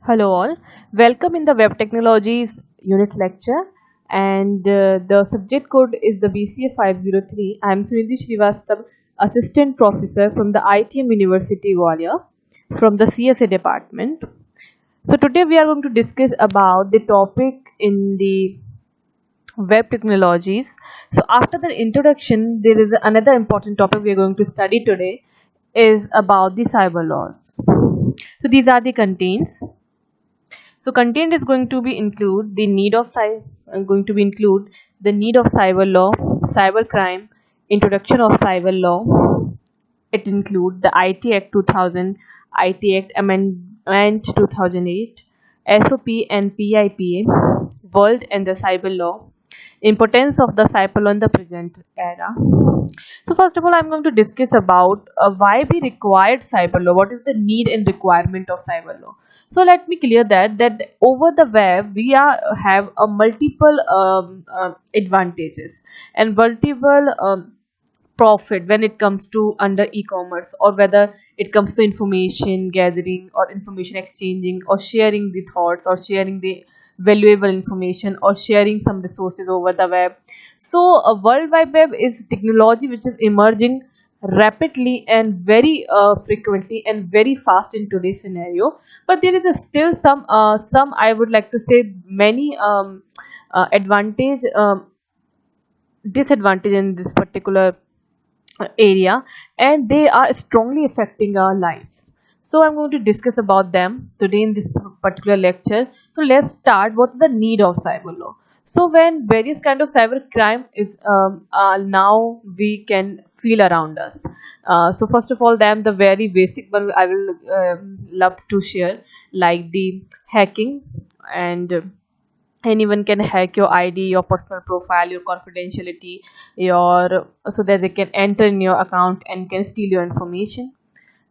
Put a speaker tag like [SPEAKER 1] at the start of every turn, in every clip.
[SPEAKER 1] Hello all, welcome in the Web Technologies unit lecture and the subject code is the BCA 503. I am Sunidhi Srivastava, Assistant Professor from the ITM University Gwalior from the CSA department. So today we are going to discuss about the topic in the web technologies. So after the introduction, there is another important topic we are going to study today is about the cyber laws. So these are the contents. So content is going to be include the need of going to be include the need of cyber law, cyber crime, introduction of cyber law. It include the IT Act 2000, IT Act Amendment 2008, SOP and PIPA, World and the cyber law, importance of the cyber law in the present era. So first of all, I'm going to discuss about why we required cyber law. What is the need and requirement of cyber law? So let me clear that over the web we are have a multiple advantages and multiple profit when it comes to under e-commerce, or whether it comes to information gathering or information exchanging or sharing the thoughts or sharing the valuable information or sharing some resources over the web. So a world wide web is technology which is emerging rapidly and very frequently and very fast in today's scenario, but there is still some I would like to say many advantage disadvantage in this particular area, and they are strongly affecting our lives. So I'm going to discuss about them today in this particular lecture. So let's start. What's the need of cyber law? So when various kind of cyber crime is now we can feel around us. So first of all, them the very basic one I will love to share, like the hacking, and anyone can hack your id, your personal profile, your confidentiality, your so that they can enter in your account and can steal your information.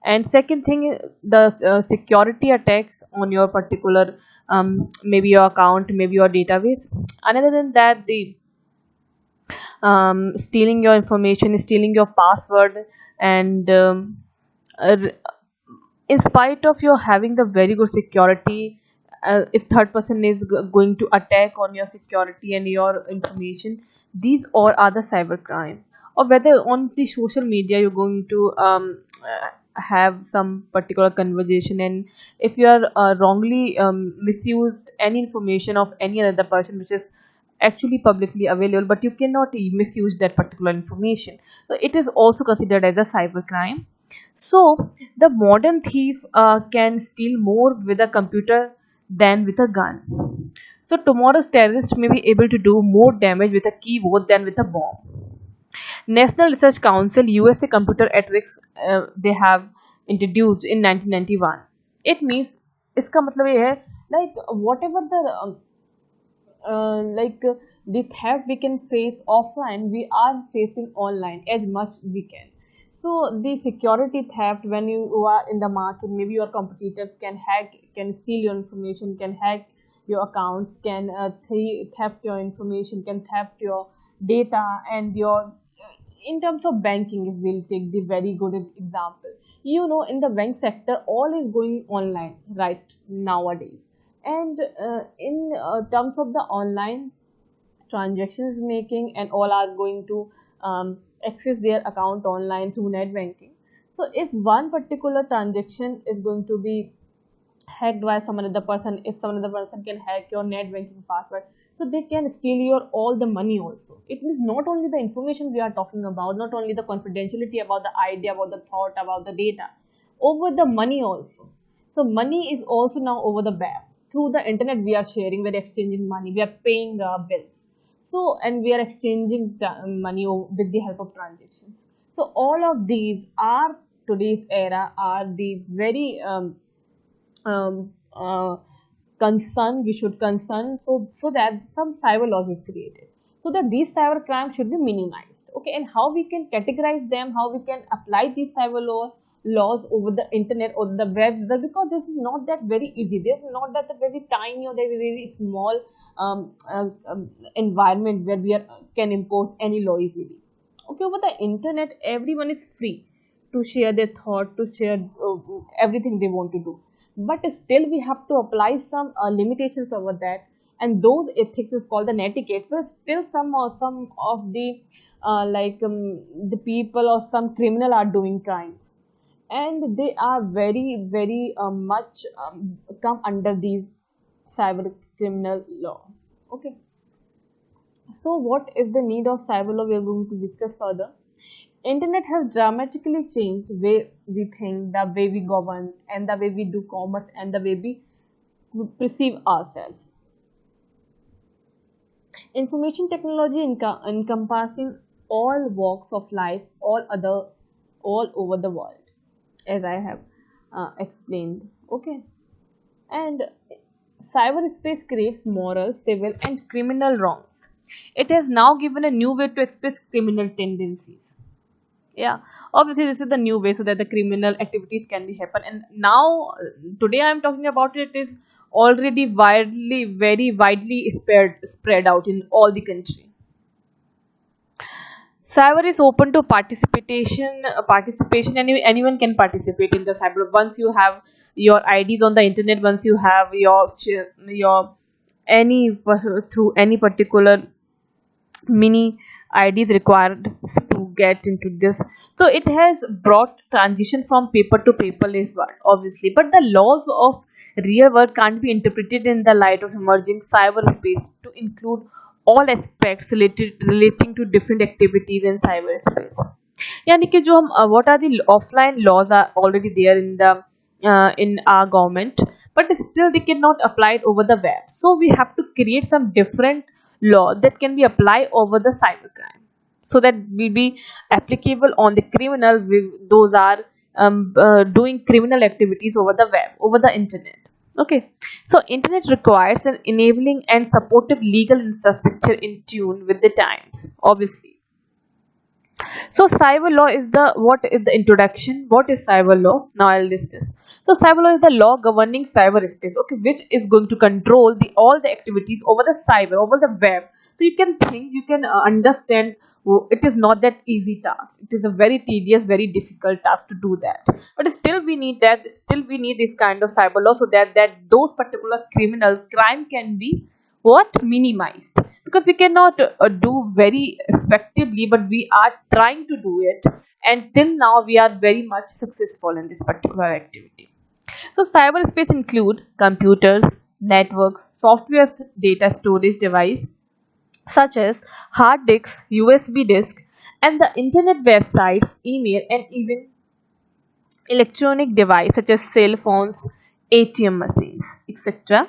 [SPEAKER 1] And second thing the security attacks on your particular maybe your account, maybe your database. Another than that, the stealing your information, stealing your password, and uh, in spite of your having the very good security, if third person is going to attack on your security and your information, these all are the cyber crime. Or whether on the social media you're going to have some particular conversation, and if you are wrongly misused any information of any other person which is actually publicly available, but you cannot misuse that particular information, so it is also considered as a cyber crime. So the modern thief can steal more with a computer than with a gun. So tomorrow's terrorist may be able to do more damage with a keyboard than with a bomb. National Research Council USA Computer Ethics they have introduced in 1991. It means इसका मतलब ये है like whatever the theft we can face offline, we are facing online as much we can. So the security theft, when you are in the market, maybe your competitors can hack, can steal your information, can hack your accounts, can theft your information, can theft your data and your. In terms of banking, if we'll take the very good example, in the bank sector all is going online right nowadays. And in terms of the online transactions making, and all are going to access their account online through net banking. So if one particular transaction is going to be hacked by some another person, if some other person can hack your net banking password, so they can steal your all the money also. It means not only the information we are talking about, not only the confidentiality about the idea, about the thought, about the data, over the money also. So money is also now over the web. Through the internet we are sharing, we are exchanging money, we are paying bills. So and we are exchanging money with the help of transactions. So all of these are today's era are the very um, uh, concern we should concern, so that some cyber laws is created, so that these cyber crimes should be minimized. Okay, and how we can categorize them, how we can apply these laws over the internet or the web, because this is not that very easy. This is not that a very tiny or very, very small environment where we can impose any law easily. Okay, over the internet everyone is free to share their thought, to share everything they want to do. but still we have to apply some limitations over that, and those ethics is called the netiquette. But still some of the people or some criminal are doing crimes, and they are very much come under these cyber criminal law. Okay, so what is the need of cyber law? We are going to discuss further. Internet has dramatically changed the way we think, the way we govern, and the way we do commerce, and the way we perceive ourselves. Information technology encompassing all walks of life, all over the world, as I have explained. Okay, and cyberspace creates moral, civil, and criminal wrongs. It has now given a new way to express criminal tendencies. Yeah, obviously this is the new way so that the criminal activities can be happen. And now today I am talking about it is already widely, very widely spread out in all the country. Cyber is open to participation. Anyone can participate in the cyber. Once you have your IDs on the internet, once you have your any through any particular mini IDs required to get into this. So it has brought transition from paper to paperless world, obviously. But the laws of real world can't be interpreted in the light of emerging cyberspace to include all aspects relating to different activities in cyberspace. यानी कि जो हम what are the offline laws are already there in our government, but still they cannot apply it over the web. So we have to create some different law that can be applied over the cybercrime, so that will be applicable on the criminal those are doing criminal activities over the web, over the internet. Okay, so internet requires an enabling and supportive legal infrastructure in tune with the times, obviously. So cyber law is the what is the introduction. What is cyber law? Now I'll discuss. So cyber law is the law governing cyberspace, okay, which is going to control the all the activities over the cyber, over the web. So you can think, you can understand. It is not that easy task. It is a very tedious, very difficult task to do that. But still we need that. Still we need this kind of cyber law so that those particular criminal crime can be what minimized, because we cannot do very effectively, but we are trying to do it, and till now we are very much successful in this particular activity. So cyberspace include computers, networks, software, data storage device such as hard disks, USB disk, and the internet websites, email, and even electronic device such as cell phones, ATM machines, etc.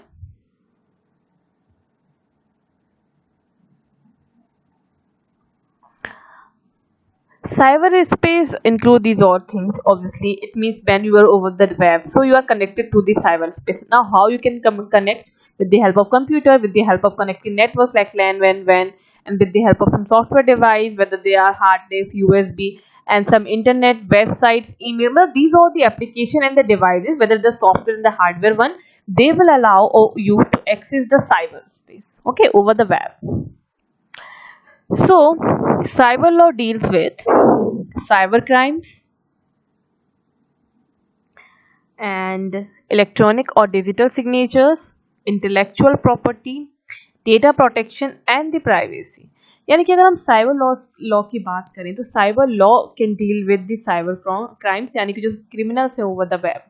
[SPEAKER 1] Cyberspace include these all things. Obviously, it means when you are over the web, so you are connected to the cyberspace. Now, how you can connect with the help of computer, with the help of connecting networks like LAN, WAN, and with the help of some software device, whether they are hard disk, USB, and some internet websites, email. Now, these are the application and the devices, whether the software and the hardware one, they will allow you to access the cyberspace. Okay, over the web. So, cyber law deals with cyber crimes and electronic or digital signatures, intellectual property, data protection and the privacy. यानी कि अगर हम cyber law की बात करें तो cyber law can deal with the cyber crimes, यानी कि जो क्रिमिनल्स है ओवर द वेब,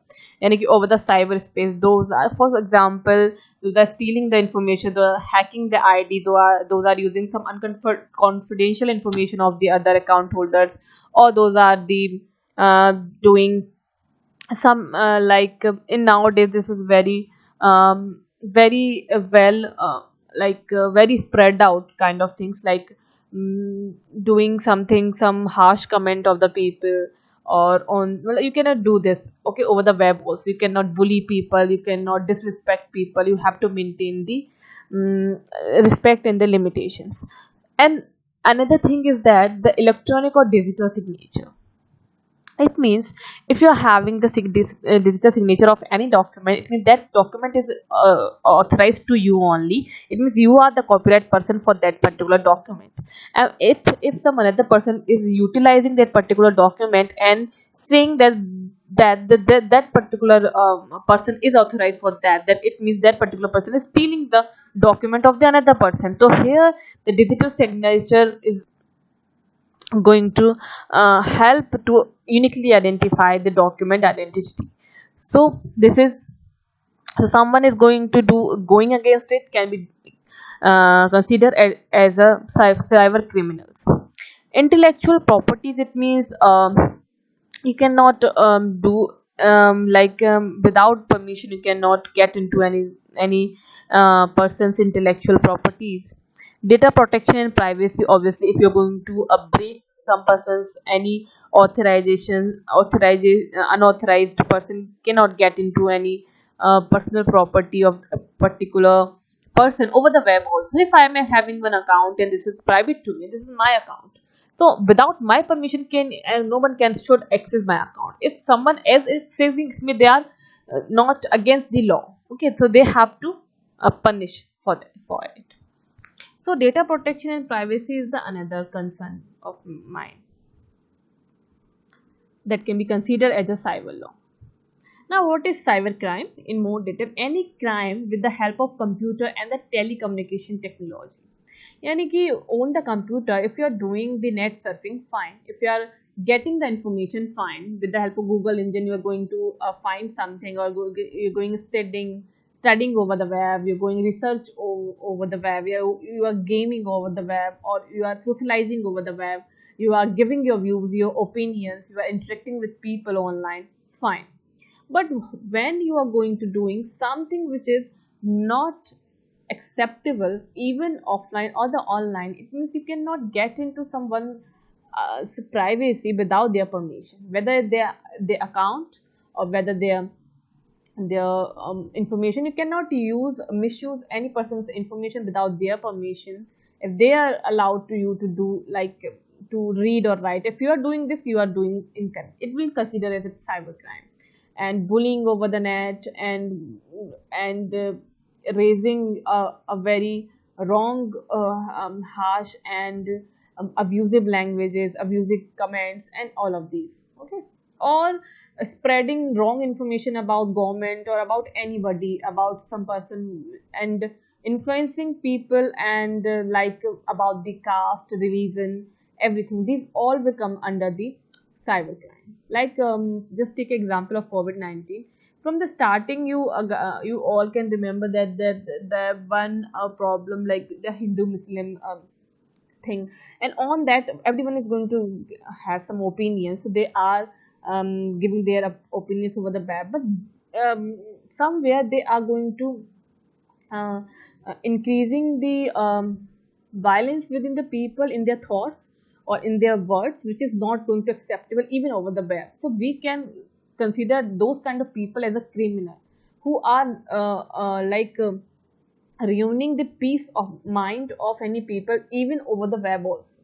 [SPEAKER 1] यानी कि over the cyber space. Those are for example those are stealing the information, those are hacking the ID, those are using some confidential information of the other account holders, or those are the doing some in nowadays this is very well very spread out kind of things, like doing something, some harsh comment of the people, or on, well, you cannot do this, okay, over the web also. You cannot bully people, you cannot disrespect people, you have to maintain the um, respect and the limitations. And another thing is that the electronic or digital signature, It means if you are having the digital signature of any document, it means that document is authorized to you only. It means you are the copyright person for that particular document. And if some another person is utilizing that particular document and saying that particular person is authorized for that it means that particular person is stealing the document of the another person. So here the digital signature is going to help to uniquely identify the document identity. So this is, so someone is going to do going against it can be considered as a cyber criminals. Intellectual properties, it means you cannot do without permission you cannot get into any person's intellectual properties. Data protection and privacy, obviously if you're going to break some person's any unauthorized person cannot get into any personal property of a particular person over the web. Also, if I am having one account and this is private to me, this is my account, so without my permission can no one can should access my account. If someone else is accessing me, they are not against the law. Okay, so they have to punish for it. So data protection and privacy is the another concern of mine that can be considered as a cyber law. Now, what is cybercrime? In more detail, any crime with the help of computer and the telecommunication technology. यानी कि on the computer, if you are doing the net surfing, fine. If you are getting the information, fine. With the help of Google engine, you are going to find something, or you're going studying over the web. You're going research over the web. You are gaming over the web, or you are socializing over the web. You are giving your views, your opinions. You are interacting with people online, fine. But when you are going to doing something which is not acceptable even offline or the online, it means you cannot get into someone's privacy without their permission, whether their account or whether their information. You cannot misuse any person's information without their permission. If they are allowed to you to do like to read or write, if you are doing this, you are doing incorrect, it will consider as a cybercrime. And bullying over the net and raising a very wrong, harsh and abusive languages, abusive comments, and all of these. Okay, or spreading wrong information about government or about anybody, about some person, and influencing people, and about the caste, religion, everything. These all will come under the cybercrime. Just take example of COVID-19. From the starting, you all can remember that the one problem, like the Hindu Muslim thing, and on that everyone is going to have some opinions, so they are giving their opinions over the web. But somewhere they are going to uh, increasing the violence within the people in their thoughts or in their words, which is not going to acceptable even over the web. So we can consider those kind of people as a criminal who are ruining the peace of mind of any people even over the web also.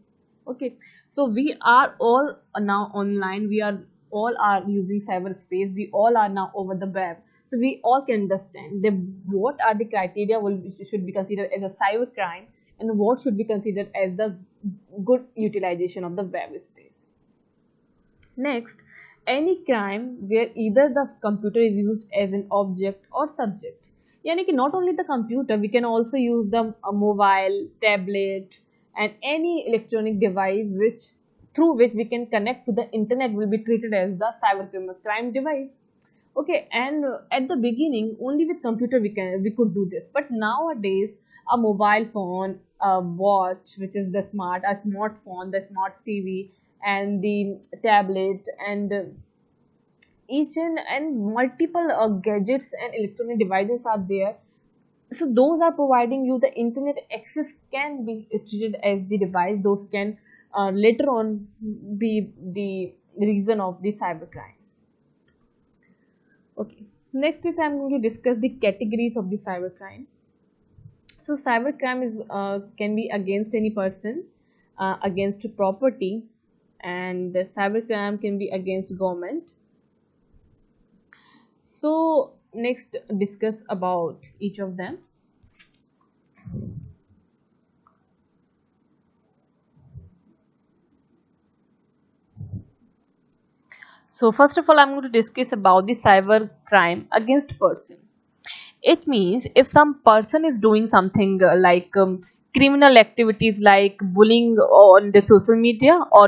[SPEAKER 1] Okay, so we are all now online, we are all are using cyberspace, we all are now over the web. So we all can understand that what are the criteria should be considered as a cyber crime, and what should be considered as the good utilization of the web space. Next, any crime where either the computer is used as an object or subject. यानी कि not only the computer, we can also use the mobile, tablet, and any electronic device through which we can connect to the internet will be treated as the cyber crime device. Okay, and at the beginning only with computer we could do this, but nowadays a mobile phone, a watch, which is a smartphone, the smart TV, and the tablet, and each and multiple gadgets and electronic devices are there. So those are providing you the internet access can be treated as the device. Those can later on be the reason of the cybercrime. Okay, next is I'm going to discuss the categories of the cybercrime. So cybercrime is can be against any person, against property, and cybercrime can be against government. So next discuss about each of them. So first of all, I'm going to discuss about the cyber crime against person. It means if some person is doing something like criminal activities like bullying on the social media, or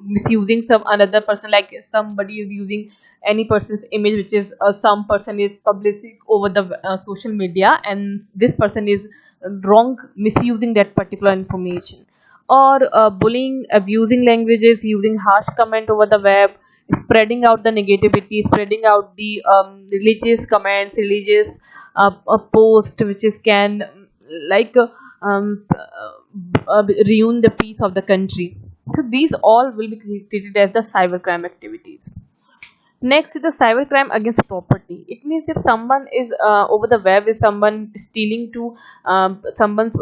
[SPEAKER 1] misusing some another person, like somebody is using any person's image which is some person is publishing over the social media, and this person is wrong misusing that particular information, or bullying, abusing languages, using harsh comment over the web, spreading out the negativity, spreading out the religious comments, religious a post which is can like ruin the peace of the country. So these all will be treated as the cybercrime activities. Next is the cybercrime against property. It means if someone is over the web, is someone stealing to someone's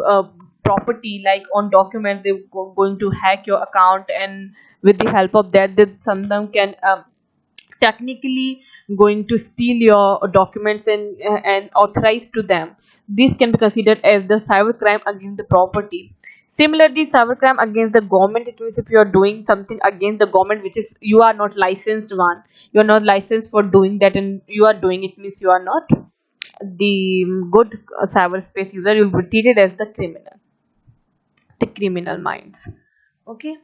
[SPEAKER 1] property, like on documents, they're going to hack your account, and with the help of that, they someone can technically going to steal your documents and authorize to them. This can be considered as the cybercrime against the property. Similarly, cybercrime against the government, it means if you are doing something against the government which is you are not licensed one, you are not licensed for doing that, and you are doing it, means you are not the good cyberspace user. You will be treated as the criminal minds. Okay.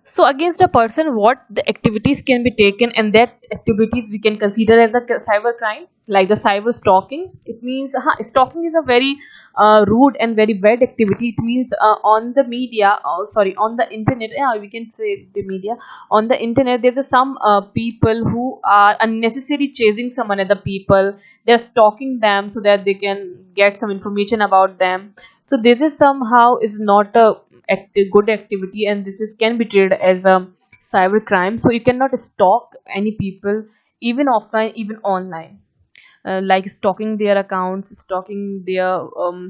[SPEAKER 1] So against a person, what the activities can be taken, and that activities we can consider as a cyber crime, like the cyber stalking. It means stalking is a very rude and very bad activity. It means on the media, sorry, on the internet. Yeah, we can say the media. On the internet, there are some people who are unnecessarily chasing some another people. They're stalking them so that they can get some information about them. So this is somehow is not a good activity, and this is can be treated as a cyber crime. So you cannot stalk any people, even offline, even online, like stalking their accounts, stalking their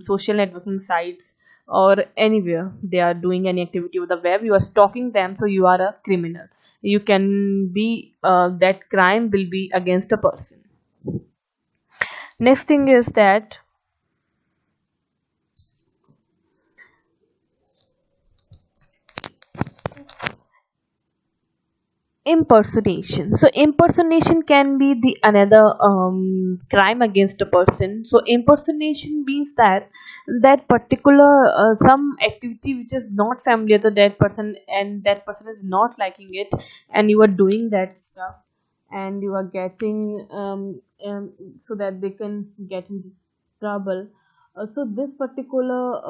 [SPEAKER 1] social networking sites, or anywhere they are doing any activity with the web, you are stalking them, so you are a criminal. You can be that crime will be against a person. Next thing is that impersonation. So impersonation can be the another crime against a person. So impersonation means that that particular some activity which is not familiar to that person, and that person is not liking it, and you are doing that stuff, and you are getting so that they can get into trouble. So this particular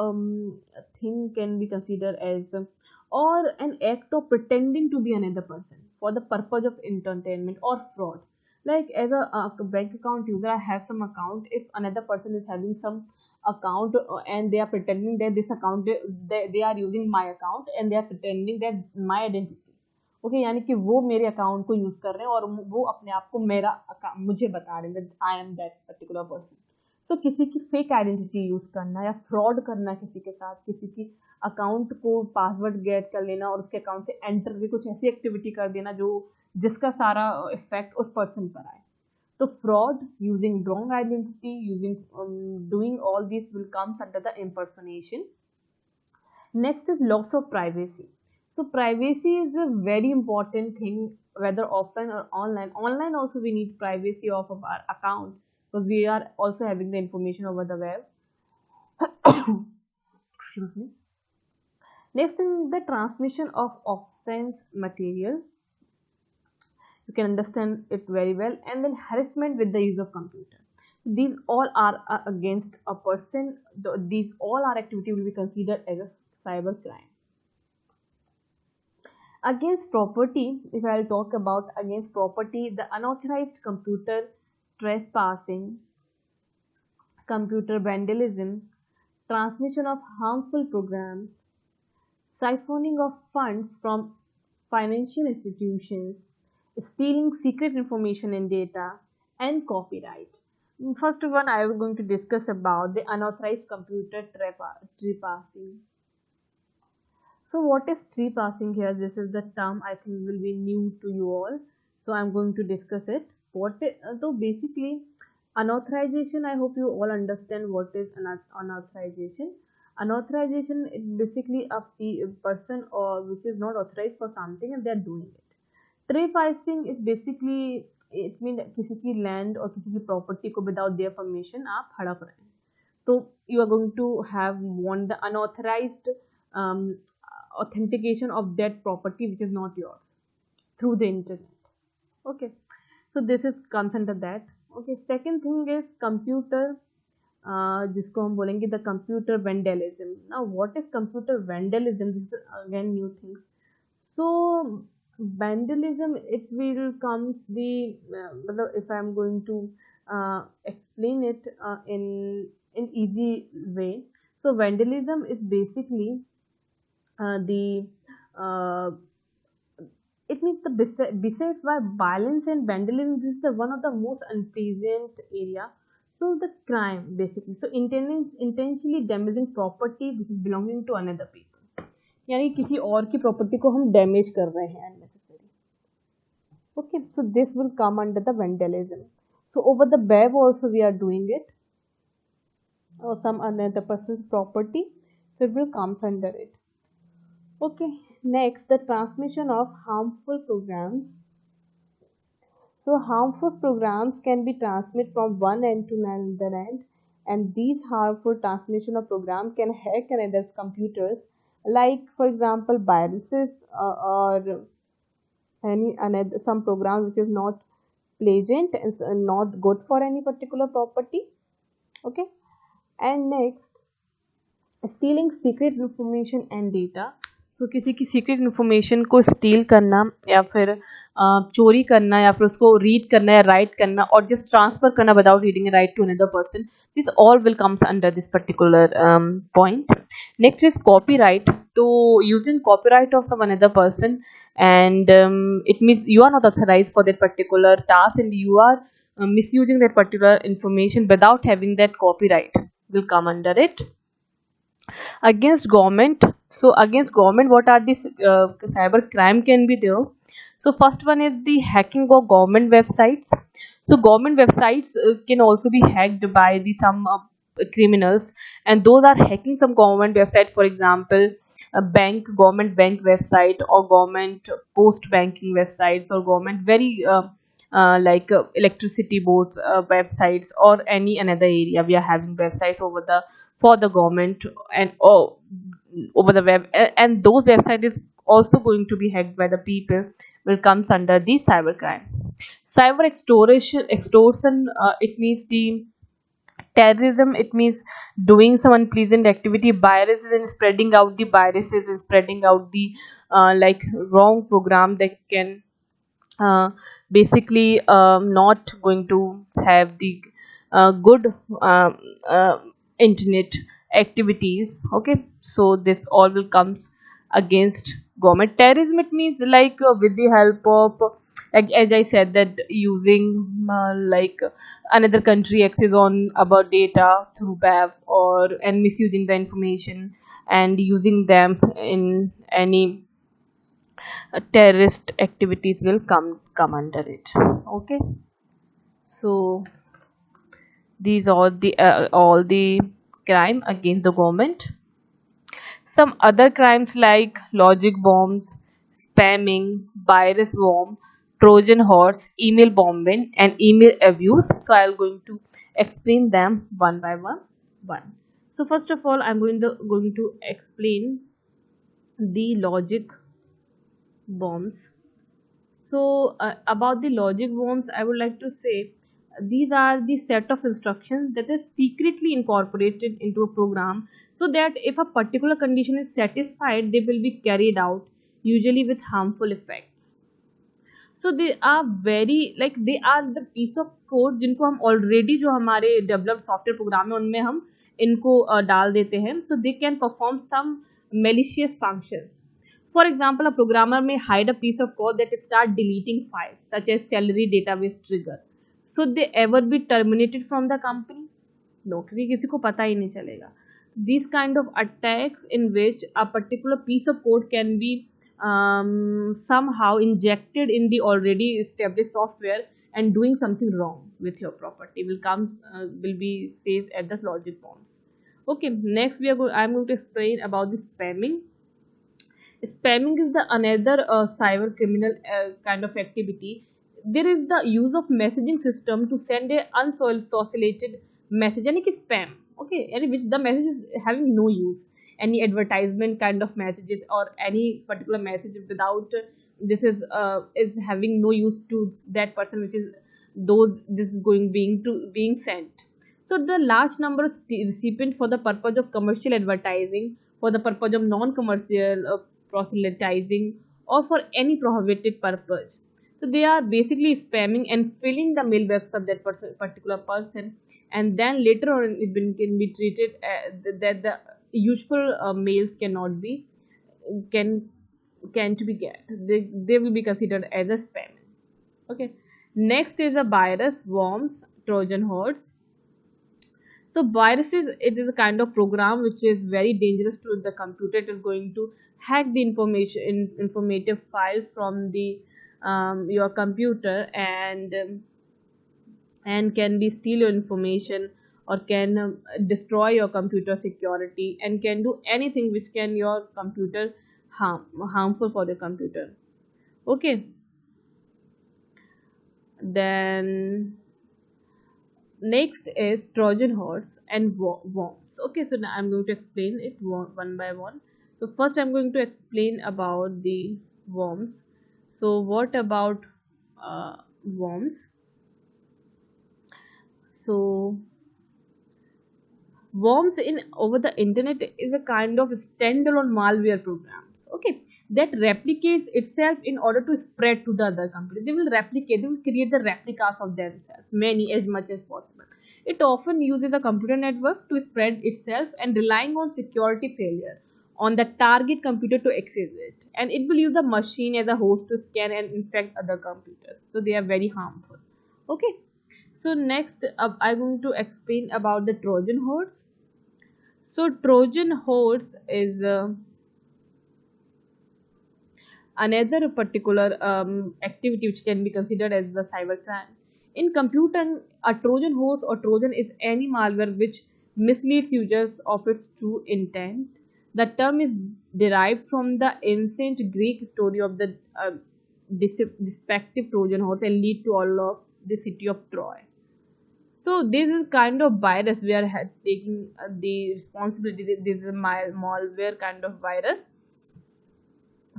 [SPEAKER 1] thing can be considered as or an act of pretending to be another person for the purpose of entertainment or fraud. Like as a bank account user, I have some account. If another person is having some account and they are pretending that this account they are using my account, and they are pretending that my identity, okay यानी कि वो मेरे account को use कर रहे हैं और वो अपने आप को मुझे बता रहे हैं I am that particular person. So किसी की फेक आइडेंटिटी यूज करना या फ्रॉड करना किसी के साथ, किसी की अकाउंट को पासवर्ड गेट कर लेना और उसके अकाउंट से एंटर भी कुछ ऐसी एक्टिविटी कर देना जो जिसका सारा इफेक्ट उस पर्सन पर आए. तो fraud, using wrong identity, using doing all this will comes under the impersonation. Next is loss of privacy. So privacy is a very important thing, whether offline or online. Online also we need privacy of our account because we are also having the information over the web. Excuse me. Next is the transmission of offense material. You can understand it very well. And then harassment with the use of computer. These all are against a person. These all are activity will be considered as a cyber crime. Against property, if I'll talk about against property, the unauthorized computer trespassing, computer vandalism, transmission of harmful programs, siphoning of funds from financial institutions, stealing secret information and data, and copyright. First one, I am going to discuss about the unauthorized computer trespassing. So what is tree passing here? This is the term I think will be new to you all. So I'm going to discuss it. So basically unauthorization, I hope you all understand what is unauthorization. Unauthorization is basically a person or which is not authorized for something and they are doing it. Trespassing is basically it mean किसी की land और किसी की property को without their permission आप हड़प रहे हैं, तो you are going to have want the unauthorized authentication of that property which is not yours through the internet. Okay, so this is comes under that. Okay, second thing is computer, जिसको हम बोलेंगे the computer vandalism. Now what is computer vandalism? This is again new thing. So vandalism, it will comes the if I am going to explain it in easy way. So vandalism is basically it means the besides by violence and vandalism, this is the one of the most unpleasant area. So the crime basically, so intentionally damaging property which is belonging to another people, यानी किसी और की property को हम damage कर रहे हैं unnecessary. Okay, so this will come under the vandalism. So over the web also we are doing it, or some another person's property, so it will come under it. Okay, next the transmission of harmful programs. So harmful programs can be transmitted from one end to another end, and these harmful transmission of program can hack another's computers, like for example viruses, or any another some program which is not pleasant and not good for any particular property. Okay, and next stealing secret information and data. तो किसी की secret information को steel करना या फिर चोरी करना या फिर उसको रीड करना या राइट करना और जस्ट ट्रांसफर करना without reading write to another person, this all will comes under this particular point. Next is copyright. तो using copyright of some another person and it means you are not authorized for that particular task and you are misusing that particular information without having that copyright will come under it. Against government. So against government, what are these cyber crime can be there? So first one is the hacking of government websites. So government websites can also be hacked by the some criminals, and those are hacking some government website, for example government bank website or government post banking websites or government very like electricity boards websites or any another area we are having websites over the for the government and over the web, and those websites is also going to be hacked by the people, will comes under the cybercrime. Cyber extortion, it means the terrorism, it means doing some unpleasant activity, viruses and spreading out the viruses and spreading out the like wrong program that can basically not going to have the good internet activities. Okay, so this all will comes against government. Terrorism, it means like with the help of, like as I said, that using like another country access on our data through web or and misusing the information and using them in any terrorist activities will come under it. Okay, so these are the all the crime against the government. Some other crimes like logic bombs, spamming, virus bomb, Trojan horse, email bombing, and email abuse. So I am going to explain them one by one. So first of all, I'm going to explain the logic bombs. So about the logic bombs, I would like to say these are the set of instructions that is secretly incorporated into a program so that if a particular condition is satisfied, they will be carried out, usually with harmful effects. So they are very like they are the piece of code जिनको हम already जो हमारे developed software program है उनमें हम इनको डाल देते हैं, so they can perform some malicious functions. For example, a programmer may hide a piece of code that start deleting files such as salary database trigger. So they ever be terminated from the company? No, क्योंकि किसी को पता ही नहीं चलेगा. these kind of attacks in which a particular piece of code can be somehow injected in the already established software and doing something wrong with your property will be saved at the logic bounds. Okay, next I'm going to explain about the spamming. Spamming is the another cyber criminal kind of activity. There is the use of messaging system to send a unsolicited message, and it's spam. Okay, and which the message is having no use, any advertisement kind of messages or any particular message without is having no use to that person, which is those this is going being sent. So the large number of recipient for the purpose of commercial advertising, for the purpose of non-commercial proselytizing, or for any prohibited purpose. So they are basically spamming and filling the mailbox of that particular person, and then later on can be treated that the usual mails cannot be can can't be get. They will be considered as a spam. Okay. Next is a virus, worms, Trojan horse. So viruses, it is a kind of program which is very dangerous to the computer. It is going to hack the informative files from the your computer, and can be steal your information, or can destroy your computer security, and can do anything which can your computer harmful for the computer. Okay, then next is Trojan horse and worms. Okay, so now I'm going to explain it one by one. So first I'm going to explain about the worms. So what about worms? So worms in over the internet is a kind of standalone malware programs, okay, that replicates itself in order to spread to the other company. They will create the replicas of themselves, many, as much as possible. It often uses a computer network to spread itself and relying on security failure on the target computer to access it, and it will use the machine as a host to scan and infect other computers, so they are very harmful. Okay, so next I'm going to explain about the Trojan horse. So Trojan horse is another particular activity which can be considered as the cybercrime. In computing, a Trojan horse or Trojan is any malware which misleads users of its true intent. The term is derived from the ancient Greek story of the deceptive Trojan horse and lead to all of the city of Troy. So this is kind of virus we are taking the responsibility. This is a malware kind of virus.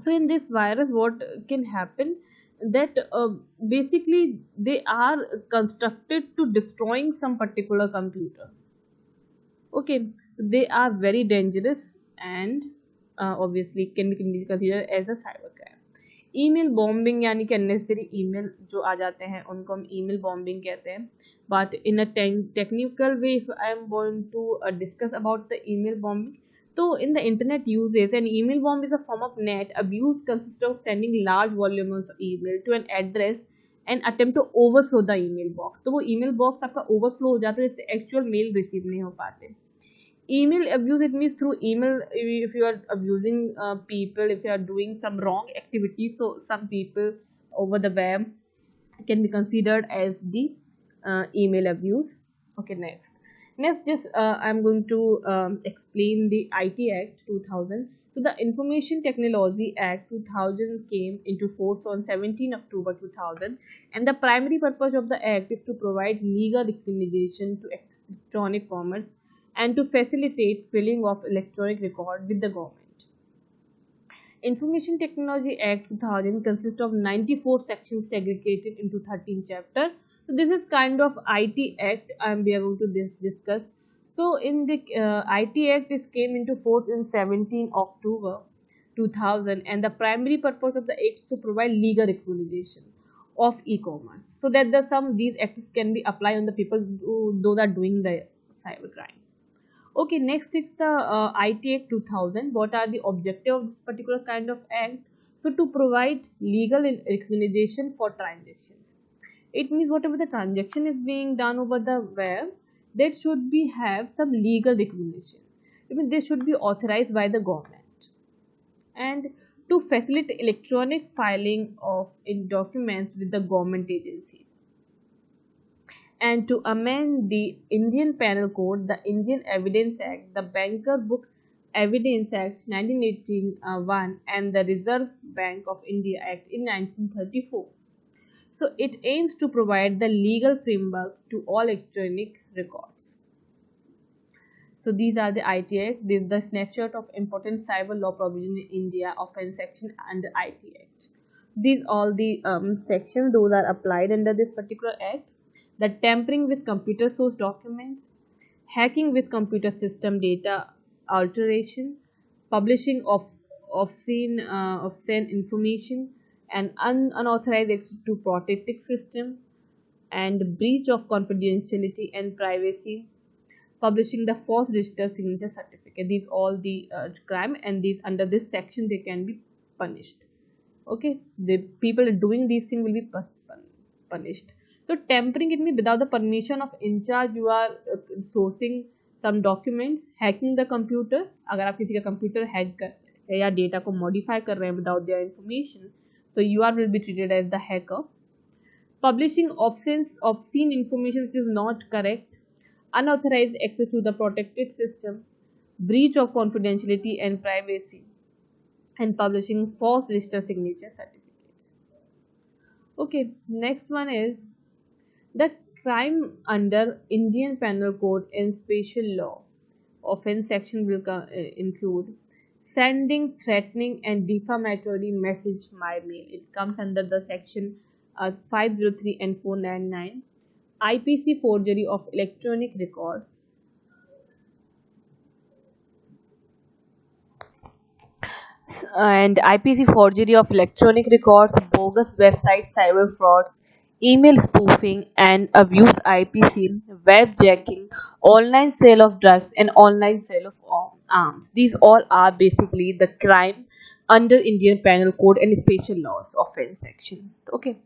[SPEAKER 1] So in this virus, what can happen that basically they are constructed to destroying some particular computer. Okay, they are very dangerous, and obviously can be considered as a cybercrime. Email bombing यानी कि unnecessary email जो आ जाते हैं उनको हम email bombing कहते हैं. But in a technical way if I am going to discuss about the email bombing, so in the internet uses, an email bomb is a form of net abuse consists of sending large volumes of email to an address and attempt to overflow the email box. तो वो email box आपका overflow हो जाता है जिससे actual mail receive नहीं हो पाते. Email abuse, it means through email if you are abusing people, if you are doing some wrong activity, so some people over the web can be considered as the email abuse. Okay, next just I'm going to explain the IT Act 2000. So the Information Technology Act 2000 came into force on 17 October 2000, and the primary purpose of the act is to provide legal recognition to electronic commerce and to facilitate filling of electronic record with the government. Information Technology Act 2000 consists of 94 sections segregated into 13 chapters. So this is kind of IT Act we are going to discuss. So in the IT Act, this came into force in 17 October 2000, and the primary purpose of the act is to provide legal recognition of e-commerce, so that these acts can be applied on the people who those are doing the cybercrime. Okay, next is the IT Act 2000. What are the objectives of this particular kind of act? So to provide legal recognition for transactions. It means whatever the transaction is being done over the web, that should be have some legal recognition. I mean, they should be authorized by the government. And to facilitate electronic filing of in documents with the government agencies, and to amend the Indian Penal Code, the Indian Evidence Act, the Banker Book Evidence Act 1981, and the Reserve Bank of India Act in 1934. So it aims to provide the legal framework to all electronic records. So these are the IT Act. This is the snapshot of important cyber law provision in India, offense section under IT Act. These all the sections those are applied under this particular act. The tampering with computer source documents, hacking with computer system data alteration, publishing of obscene information, and unauthorized access to protected system, and breach of confidentiality and privacy, publishing the false digital signature certificate. These all the crime, and these under this section they can be punished. Okay, the people doing these things will be punished. So tampering, it means without the permission of in charge you are sourcing some documents, hacking the computer. अगर आप किसी का computer hack कर रहे हैं या data को modify कर रहे हैं without their information, so you are will be treated as the hacker. Publishing obscene information which is not correct, unauthorized access to the protected system, breach of confidentiality and privacy, and publishing false digital signature certificates. Okay, next one is the crime under Indian Penal Code and Special Law. Offense section will include sending, threatening, and defamatory message by mail. It comes under the section 503 and 499. IPC forgery of electronic record, and IPC forgery of electronic records, bogus website cyber frauds, email spoofing and abuse IPC, web jacking, online sale of drugs, and online sale of arms. These all are basically the crime under Indian Penal Code and Special Laws offense section. Okay.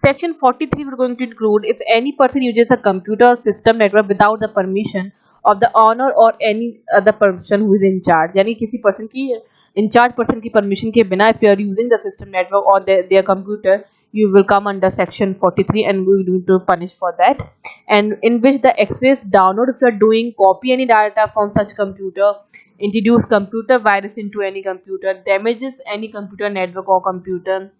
[SPEAKER 1] Section 43 we're going to include if any person uses a computer or system network without the permission of the owner or any other person who is in charge. यानी किसी person की in charge person की permission के बिना if you are using the system network or their computer, you will come under section 43 and we will need to punish for that. And in which the access, download, if you are doing copy any data from such computer, introduce computer virus into any computer, damages any computer network or computer,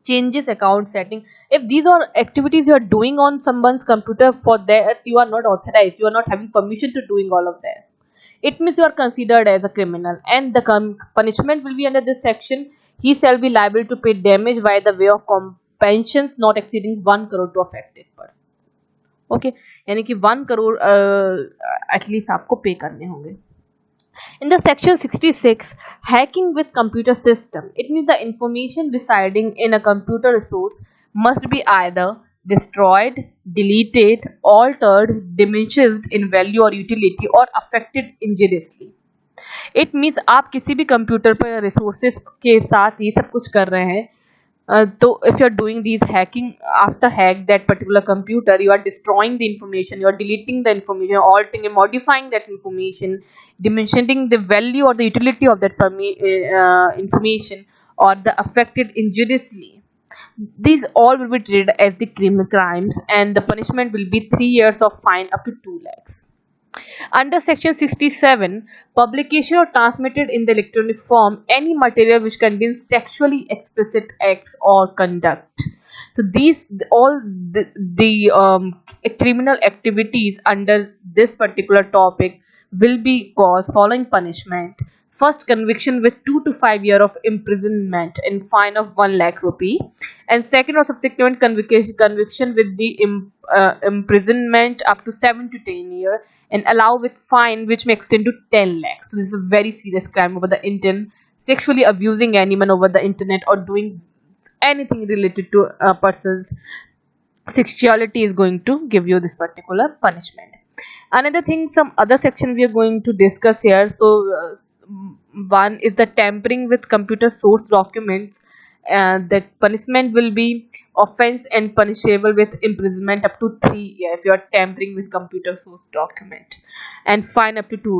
[SPEAKER 1] changes account setting. If these are activities you are doing on someone's computer, for that you are not authorized, you are not having permission to doing all of that, it means you are considered as a criminal, and the punishment will be under this section. He shall be liable to pay damage by the way of compensations not exceeding 1 crore to affected person. Okay यानी कि 1 crore at least आपको पे करने होंगे. In the section 66, hacking with computer system, it means the information residing in a computer resource must be either destroyed, deleted, altered, diminished in value or utility, or affected injuriously. It means आप किसी भी computer पर resources के साथ ये सब कुछ कर रहे हैं, so if you are doing these hacking, after hack that particular computer, you are destroying the information, you are deleting the information, altering and modifying that information, diminishing the value or the utility of that information, or the affected injuriously. These all will be treated as the crimes, and the punishment will be 3 years of fine up to 2 lakhs. Under section 67, publication or transmitted in the electronic form any material which contains sexually explicit acts or conduct. So these all the criminal activities under this particular topic will be cause following punishment. First, conviction with 2 to 5 years of imprisonment and fine of 1 lakh rupee, and second or subsequent conviction with the imprisonment up to 7 to 10 years, and allow with fine which may extend to 10 lakhs. So this is a very serious crime over the internet, sexually abusing anyone over the internet or doing anything related to a person's sexuality is going to give you this particular punishment. Another thing, some other section we are going to discuss here. So one is the tampering with computer source documents, The punishment will be offense and punishable with imprisonment up to 3 years if you are tampering with computer source document, and fine up to 2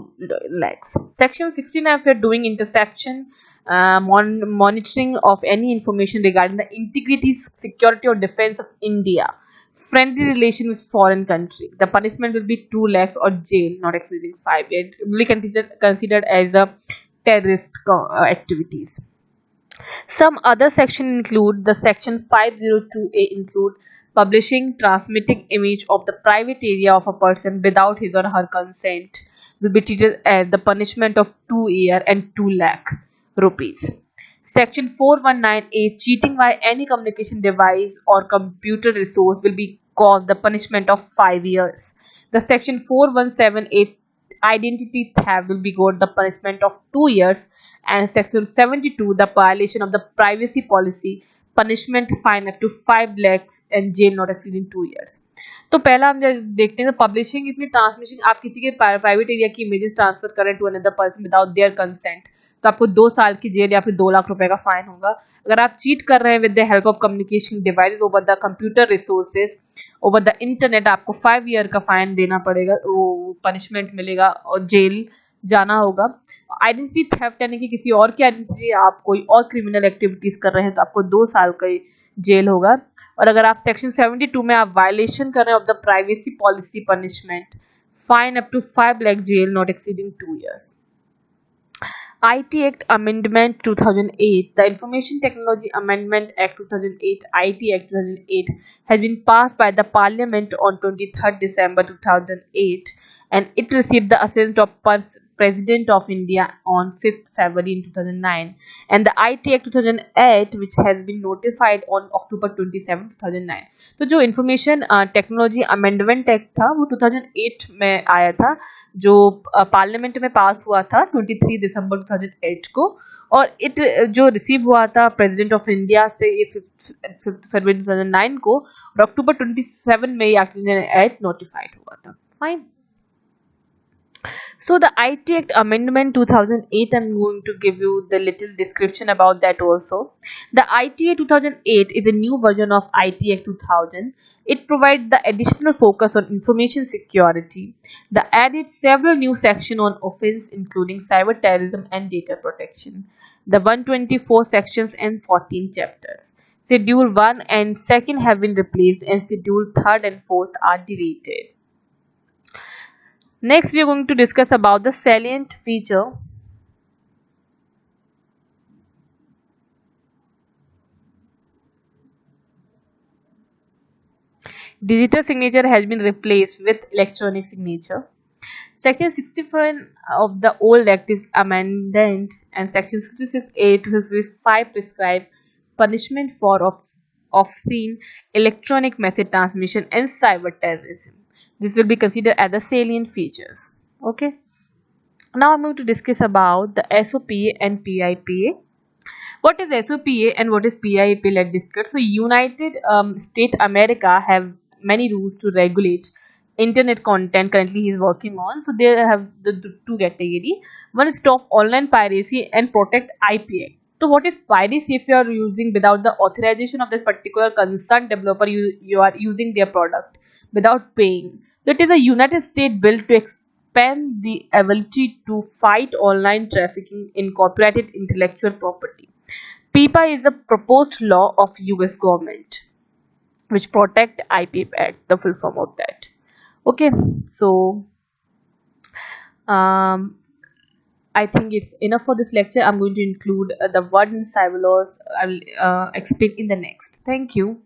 [SPEAKER 1] lakhs. Section 69, if you are doing interception, monitoring of any information regarding the integrity, security or defense of India, friendly relation with foreign country, the punishment will be 2 lakhs or jail not exceeding 5 years. It will be considered as a terrorist activities. Some other sections include the section 502A include publishing, transmitting image of the private area of a person without his or her consent will be treated as the punishment of 2 year and 2 lakh rupees. Section 419A, cheating by any communication device or computer resource will be caused the punishment of 5 years. The section 417A, identity theft will be got the punishment of 2 years, and section 72, the violation of the privacy policy, punishment fine up to 5 lakhs and jail not exceeding 2 years. तो पहला हम देखते हैं publishing, इसमें transmission, आप किसी के private area की इमेजेस ट्रांसफर करें to another person without their consent तो आपको 2 साल की जेल या फिर 2 लाख रुपए का फाइन होगा. अगर आप चीट कर रहे हैं with the help of communication device over the computer resources over the internet, आपको 5 ईयर का फाइन देना पड़ेगा, वो पनिशमेंट मिलेगा और जेल जाना होगा. आइडेंटिटी थेफ्ट यानी कि किसी और की आइडेंटिटी, आप कोई और क्रिमिनल एक्टिविटीज कर रहे हैं तो आपको 2 साल का जेल होगा. और अगर आप सेक्शन 72 में आप वायलेशन कर रहे हैं of the privacy policy, punishment fine up to 5 lakh jail not exceeding 2 years. IT Act Amendment 2008, the Information Technology Amendment Act 2008, IT Act 2008 has been passed by the Parliament on 23rd December 2008, and it received the assent of President of India on 5th February in 2009, and the IT Act 2008 which has been notified on October 27, 2009. तो जो information technology amendment act था वो 2008 में आया था, जो parliament में पास हुआ था 23 दिसंबर 2008 को, और इट जो रिसीव हुआ था प्रेसिडेंट ऑफ इंडिया से 5 फरवरी 2009 को, और अक्टूबर 27 में एक्ट नोटिफाइड हुआ था. Fine. So the IT Act Amendment 2008, I'm going to give you the little description about that also. The IT Act 2008 is a new version of IT Act 2000. It provides the additional focus on information security. The added several new sections on offense including cyber terrorism and data protection. The 124 sections and 14 chapters. Schedule 1 and 2 have been replaced and Schedule 3 and 4 are deleted. Next, we are going to discuss about the salient feature. Digital signature has been replaced with electronic signature. Section 61 of the old act is amended, and section 66A to 65 prescribe punishment for obscene electronic message transmission and cyber terrorism. This will be considered as the salient features. Okay. Now I'm going to discuss about the SOPA and PIPA. What is SOPA and what is PIPA? Let's discuss. So United States America have many rules to regulate internet content. Currently he is working on. So they have the two category. One is stop online piracy and protect IP Act. So what is piracy? If you are using without the authorization of this particular concerned developer, you are using their product without paying. So it is a United States bill to expand the ability to fight online trafficking in copyrighted intellectual property. PIPA is a proposed law of US government which protect IP Act, the full form of that. Okay, so I think it's enough for this lecture. I'm going to include the word in cyber laws. I will explain in the next. Thank you.